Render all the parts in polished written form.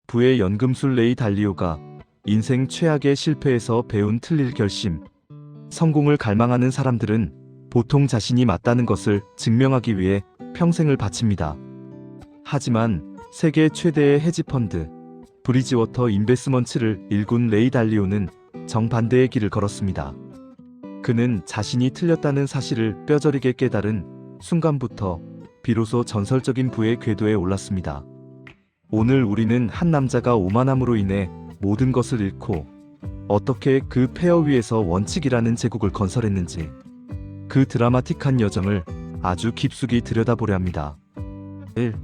부의 연금술 레이 달리오가 인생 최악의 실패에서 배운 틀릴 결심. 성공을 갈망하는 사람들은 보통 자신이 맞다는 것을 증명하기 위해 평생을 바칩니다. 하지만 세계 최대의 헤지펀드 브리지워터 인베스먼츠를 일군 레이 달리오는 정반대의 길을 걸었습니다. 그는 자신이 틀렸다는 사실을 뼈저리게 깨달은 순간부터 비로소 전설적인 부의 궤도에 올랐습니다. 오늘 우리는 한 남자가 오만함으로 인해 모든 것을 잃고 어떻게 그 폐허 위에서 원칙이라는 제국을 건설했는지, 그 드라마틱한 여정을 아주 깊숙이 들여다보려 합니다. 1.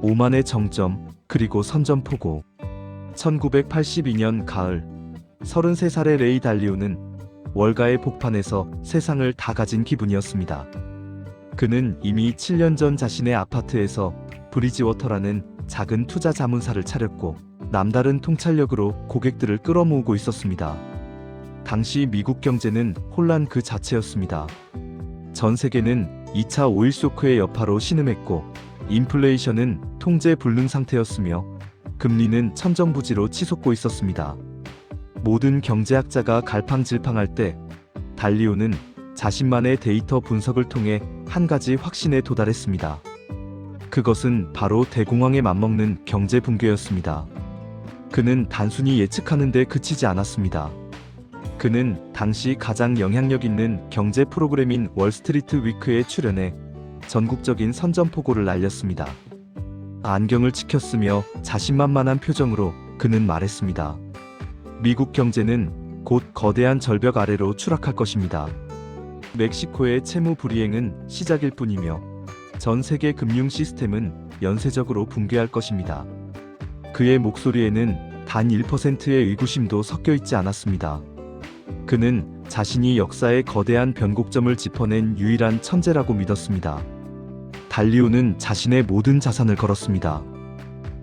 오만의 정점, 그리고 선전포고. 1982년 가을, 33살의 레이 달리오는 월가의 복판에서 세상을 다 가진 기분이었습니다. 그는 이미 7년 전 자신의 아파트에서 브리지워터라는 작은 투자 자문사를 차렸고 남다른 통찰력으로 고객들을 끌어모으고 있었습니다. 당시 미국 경제는 혼란 그 자체였습니다. 전 세계는 2차 오일 쇼크의 여파로 신음했고 인플레이션은 통제 불능 상태였으며 금리는 천정부지로 치솟고 있었습니다. 모든 경제학자가 갈팡질팡할 때 달리오는 자신만의 데이터 분석을 통해 한 가지 확신에 도달했습니다. 그것은 바로 대공황에 맞먹는 경제 붕괴였습니다. 그는 단순히 예측하는 데 그치지 않았습니다. 그는 당시 가장 영향력 있는 경제 프로그램인 월스트리트 위크에 출연해 전국적인 선전포고를 날렸습니다. 안경을 치켰으며 자신만만한 표정으로 그는 말했습니다. 미국 경제는 곧 거대한 절벽 아래로 추락할 것입니다. 멕시코의 채무 불이행은 시작일 뿐이며 전 세계 금융 시스템은 연쇄적으로 붕괴할 것입니다. 그의 목소리에는 단 1%의 의구심도 섞여 있지 않았습니다. 그는 자신이 역사의 거대한 변곡점을 짚어낸 유일한 천재라고 믿었습니다. 달리오는 자신의 모든 자산을 걸었습니다.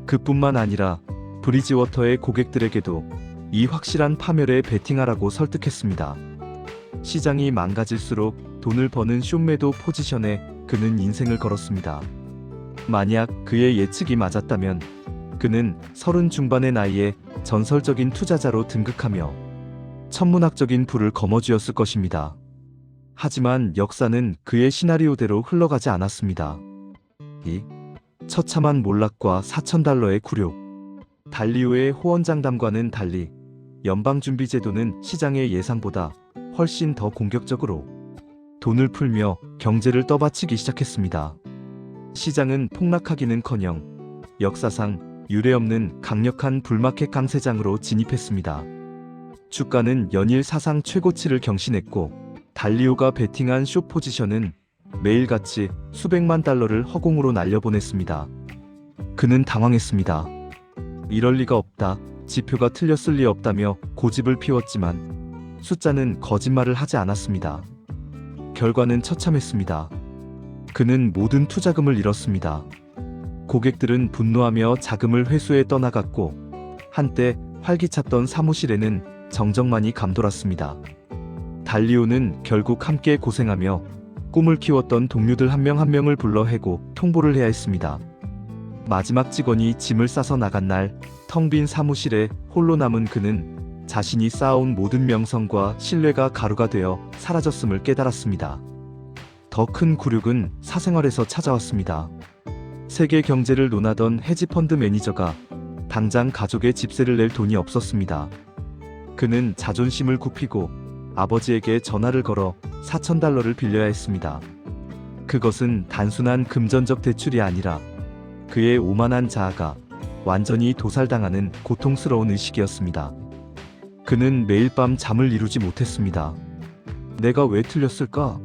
그뿐만 아니라 브리지워터의 고객들에게도 이 확실한 파멸에 베팅하라고 설득했습니다. 시장이 망가질수록 돈을 버는 숏매도 포지션에 그는 인생을 걸었습니다. 만약 그의 예측이 맞았다면 그는 30 중반의 나이에 전설적인 투자자로 등극하며 천문학적인 부를 거머쥐었을 것입니다. 하지만 역사는 그의 시나리오대로 흘러가지 않았습니다. 이 처참한 몰락과 $4,000의 굴욕. 달리오의 호언장담과는 달리 연방준비제도는 시장의 예상보다 훨씬 더 공격적으로 돈을 풀며 경제를 떠받치기 시작했습니다. 시장은 폭락하기는커녕 역사상 유례없는 강력한 불마켓 강세장으로 진입했습니다. 주가는 연일 사상 최고치를 경신했고 달리오가 베팅한 숏 포지션은 매일같이 수백만 달러를 허공으로 날려보냈습니다. 그는 당황했습니다. 이럴 리가 없다. 지표가 틀렸을 리 없다며 고집을 피웠지만 숫자는 거짓말을 하지 않았습니다. 결과는 처참했습니다. 그는 모든 투자금을 잃었습니다. 고객들은 분노하며 자금을 회수해 떠나갔고 한때 활기찼던 사무실에는 정적만이 감돌았습니다. 달리오는 결국 함께 고생하며 꿈을 키웠던 동료들 한 명 한 명을 불러 해고 통보를 해야 했습니다. 마지막 직원이 짐을 싸서 나간 날 텅 빈 사무실에 홀로 남은 그는 자신이 쌓아온 모든 명성과 신뢰가 가루가 되어 사라졌음을 깨달았습니다. 더 큰 굴욕은 사생활에서 찾아왔습니다. 세계 경제를 논하던 헤지펀드 매니저가 당장 가족의 집세를 낼 돈이 없었습니다. 그는 자존심을 굽히고 아버지에게 전화를 걸어 $4,000를 빌려야 했습니다. 그것은 단순한 금전적 대출이 아니라 그의 오만한 자아가 완전히 도살당하는 고통스러운 의식이었습니다. 그는 매일 밤 잠을 이루지 못했습니다. 내가 왜 틀렸을까?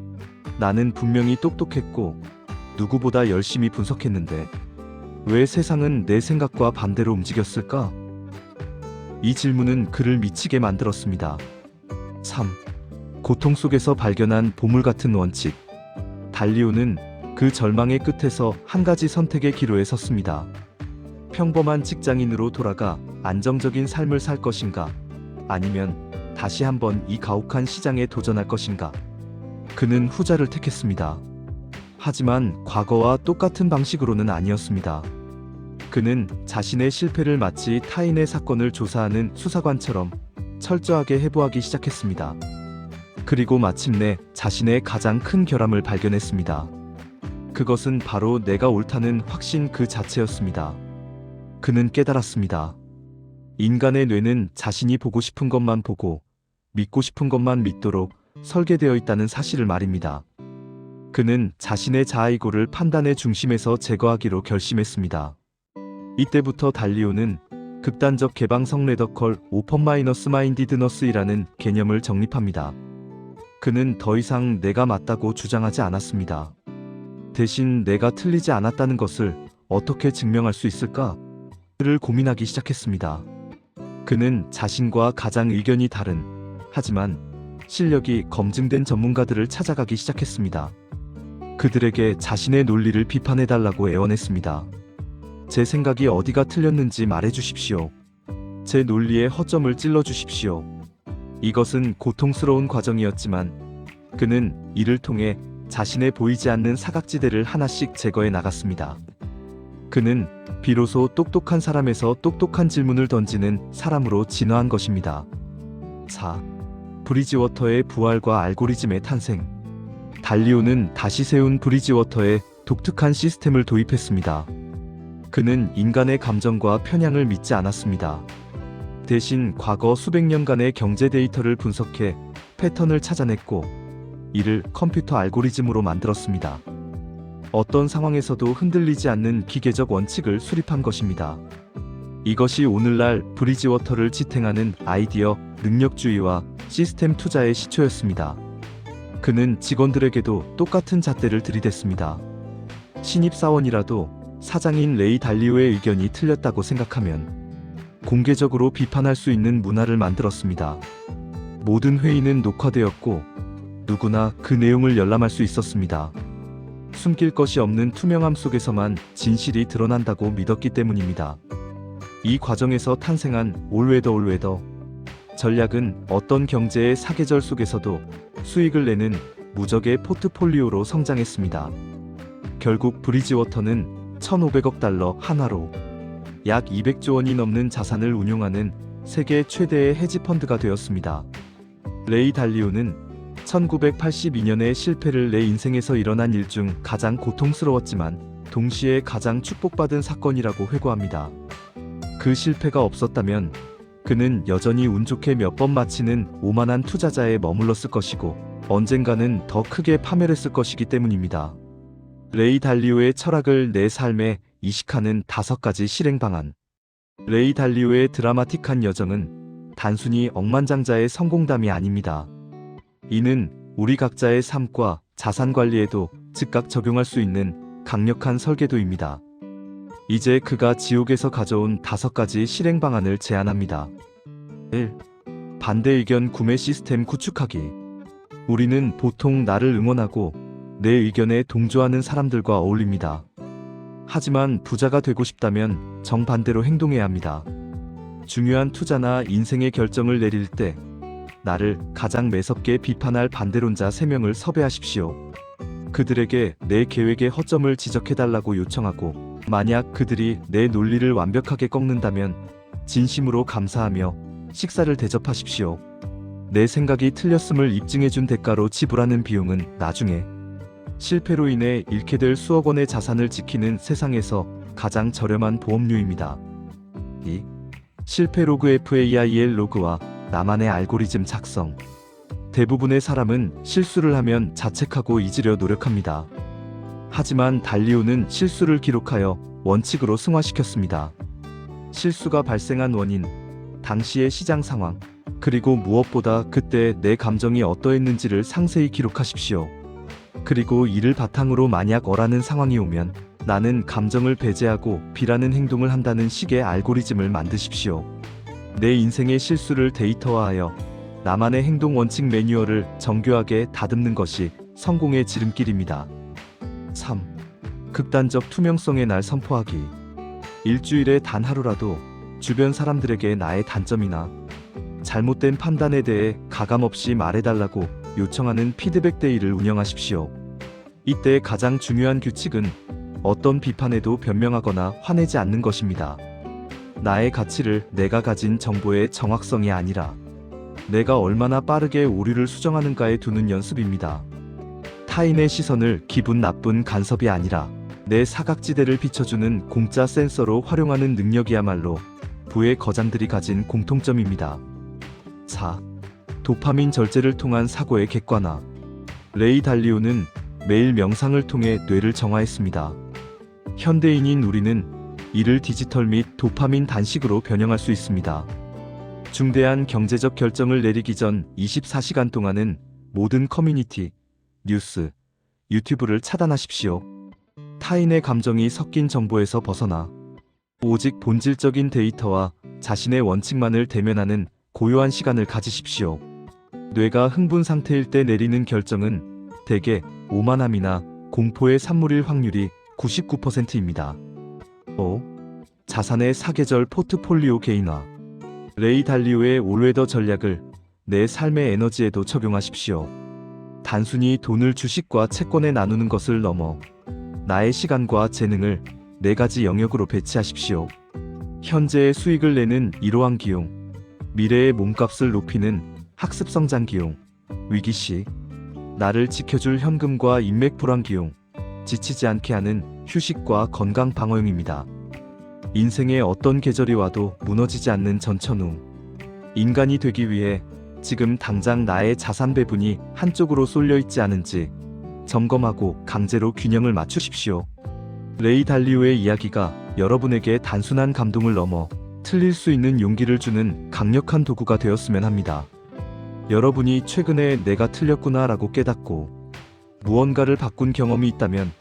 나는 분명히 똑똑했고 누구보다 열심히 분석했는데 왜 세상은 내 생각과 반대로 움직였을까? 이 질문은 그를 미치게 만들었습니다. 3. 고통 속에서 발견한 보물 같은 원칙. 달리오는 그 절망의 끝에서 한 가지 선택의 기로에 섰습니다. 평범한 직장인으로 돌아가 안정적인 삶을 살 것인가? 아니면 다시 한번 이 가혹한 시장에 도전할 것인가? 그는 후자를 택했습니다. 하지만 과거와 똑같은 방식으로는 아니었습니다. 그는 자신의 실패를 마치 타인의 사건을 조사하는 수사관처럼 철저하게 해부하기 시작했습니다. 그리고 마침내 자신의 가장 큰 결함을 발견했습니다. 그것은 바로 내가 옳다는 확신 그 자체였습니다. 그는 깨달았습니다. 인간의 뇌는 자신이 보고 싶은 것만 보고 믿고 싶은 것만 믿도록 설계되어 있다는 사실을 말입니다. 그는 자신의 자아이고를 판단의 중심에서 제거하기로 결심했습니다. 이때부터 달리오는 극단적 개방성 레더컬 오펀-마인디드너스이라는 개념을 정립합니다. 그는 더 이상 내가 맞다고 주장하지 않았습니다. 대신 내가 틀리지 않았다는 것을 어떻게 증명할 수 있을까를 고민하기 시작했습니다. 그는 자신과 가장 의견이 다른, 하지만 실력이 검증된 전문가들을 찾아가기 시작했습니다. 그들에게 자신의 논리를 비판해달라고 애원했습니다. 제 생각이 어디가 틀렸는지 말해주십시오. 제 논리의 허점을 찔러주십시오. 이것은 고통스러운 과정이었지만 그는 이를 통해 자신의 보이지 않는 사각지대를 하나씩 제거해 나갔습니다. 그는 비로소 똑똑한 사람에서 똑똑한 질문을 던지는 사람으로 진화한 것입니다. 4. 브리지워터의 부활과 알고리즘의 탄생. 달리오는 다시 세운 브리지워터에 독특한 시스템을 도입했습니다. 그는 인간의 감정과 편향을 믿지 않았습니다. 대신 과거 수백 년간의 경제 데이터를 분석해 패턴을 찾아냈고 이를 컴퓨터 알고리즘으로 만들었습니다. 어떤 상황에서도 흔들리지 않는 기계적 원칙을 수립한 것입니다. 이것이 오늘날 브리지워터를 지탱하는 아이디어, 능력주의와 시스템 투자의 시초였습니다. 그는 직원들에게도 똑같은 잣대를 들이댔습니다. 신입사원이라도 사장인 레이 달리오의 의견이 틀렸다고 생각하면 공개적으로 비판할 수 있는 문화를 만들었습니다. 모든 회의는 녹화되었고 누구나 그 내용을 열람할 수 있었습니다. 숨길 것이 없는 투명함 속에서만 진실이 드러난다고 믿었기 때문입니다. 이 과정에서 탄생한 올웨더 전략은 어떤 경제의 사계절 속에서도 수익을 내는 무적의 포트폴리오로 성장했습니다. 결국 브리지워터는 1,500억 달러 한화로 약 200조 원이 넘는 자산을 운용하는 세계 최대의 헤지펀드가 되었습니다. 레이 달리오는 1982년에 실패를 내 인생에서 일어난 일 중 가장 고통스러웠지만 동시에 가장 축복받은 사건이라고 회고합니다. 그 실패가 없었다면 그는 여전히 운 좋게 몇 번 마치는 오만한 투자자에 머물렀을 것이고 언젠가는 더 크게 파멸했을 것이기 때문입니다. 레이 달리오의 철학을 내 삶에 이식하는 5가지 실행 방안. 레이 달리오의 드라마틱한 여정은 단순히 억만장자의 성공담이 아닙니다. 이는 우리 각자의 삶과 자산 관리에도 즉각 적용할 수 있는 강력한 설계도입니다. 이제 그가 지옥에서 가져온 5가지 실행 방안을 제안합니다. 1. 반대 의견 구매 시스템 구축하기. 우리는 보통 나를 응원하고 내 의견에 동조하는 사람들과 어울립니다. 하지만 부자가 되고 싶다면 정반대로 행동해야 합니다. 중요한 투자나 인생의 결정을 내릴 때 나를 가장 매섭게 비판할 반대론자 3명을 섭외하십시오. 그들에게 내 계획의 허점을 지적해달라고 요청하고 만약 그들이 내 논리를 완벽하게 꺾는다면 진심으로 감사하며 식사를 대접하십시오. 내 생각이 틀렸음을 입증해준 대가로 지불하는 비용은 나중에 실패로 인해 잃게 될 수억 원의 자산을 지키는 세상에서 가장 저렴한 보험료입니다. 2. 실패 로그 FAIL 로그와 나만의 알고리즘 작성. 대부분의 사람은 실수를 하면 자책하고 잊으려 노력합니다. 하지만 달리오는 실수를 기록하여 원칙으로 승화시켰습니다. 실수가 발생한 원인, 당시의 시장 상황, 그리고 무엇보다 그때 내 감정이 어떠했는지를 상세히 기록하십시오. 그리고 이를 바탕으로 만약 어라는 상황이 오면 나는 감정을 배제하고 B라는 행동을 한다는 식의 알고리즘을 만드십시오. 내 인생의 실수를 데이터화하여 나만의 행동 원칙 매뉴얼을 정교하게 다듬는 것이 성공의 지름길입니다. 3. 극단적 투명성의 날 선포하기. 일주일에 단 하루라도 주변 사람들에게 나의 단점이나 잘못된 판단에 대해 가감없이 말해달라고 요청하는 피드백 데이를 운영하십시오. 이때 가장 중요한 규칙은 어떤 비판에도 변명하거나 화내지 않는 것입니다. 나의 가치를 내가 가진 정보의 정확성이 아니라 내가 얼마나 빠르게 오류를 수정하는가에 두는 연습입니다. 타인의 시선을 기분 나쁜 간섭이 아니라 내 사각지대를 비춰주는 공짜 센서로 활용하는 능력이야말로 부의 거장들이 가진 공통점입니다. 4. 도파민 절제를 통한 사고의 객관화. 레이 달리오는 매일 명상을 통해 뇌를 정화했습니다. 현대인인 우리는 이를 디지털 및 도파민 단식으로 변형할 수 있습니다. 중대한 경제적 결정을 내리기 전 24시간 동안은 모든 커뮤니티, 뉴스, 유튜브를 차단하십시오. 타인의 감정이 섞인 정보에서 벗어나 오직 본질적인 데이터와 자신의 원칙만을 대면하는 고요한 시간을 가지십시오. 뇌가 흥분 상태일 때 내리는 결정은 대개 오만함이나 공포의 산물일 확률이 99%입니다. 5. 자산의 사계절 포트폴리오 개인화. 레이 달리오의 올웨더 전략을 내 삶의 에너지에도 적용하십시오. 단순히 돈을 주식과 채권에 나누는 것을 넘어 나의 시간과 재능을 4가지 영역으로 배치하십시오. 현재의 수익을 내는 이러한 기용, 미래의 몸값을 높이는 학습 성장 기용, 위기 시 나를 지켜줄 현금과 인맥 불안 기용, 지치지 않게 하는 휴식과 건강 방어용입니다. 인생의 어떤 계절이 와도 무너지지 않는 전천후. 인간이 되기 위해 지금 당장 나의 자산 배분이 한쪽으로 쏠려 있지 않은지 점검하고 강제로 균형을 맞추십시오. 레이 달리오의 이야기가 여러분에게 단순한 감동을 넘어 틀릴 수 있는 용기를 주는 강력한 도구가 되었으면 합니다. 여러분이 최근에 내가 틀렸구나 라고 깨닫고 무언가를 바꾼 경험이 있다면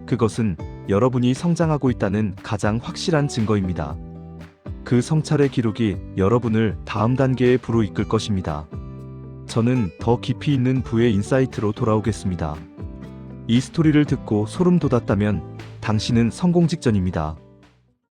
그것은 여러분이 성장하고 있다는 가장 확실한 증거입니다. 그 성찰의 기록이 여러분을 다음 단계의 부로 이끌 것입니다. 저는 더 깊이 있는 부의 인사이트로 돌아오겠습니다. 이 스토리를 듣고 소름 돋았다면 당신은 성공 직전입니다.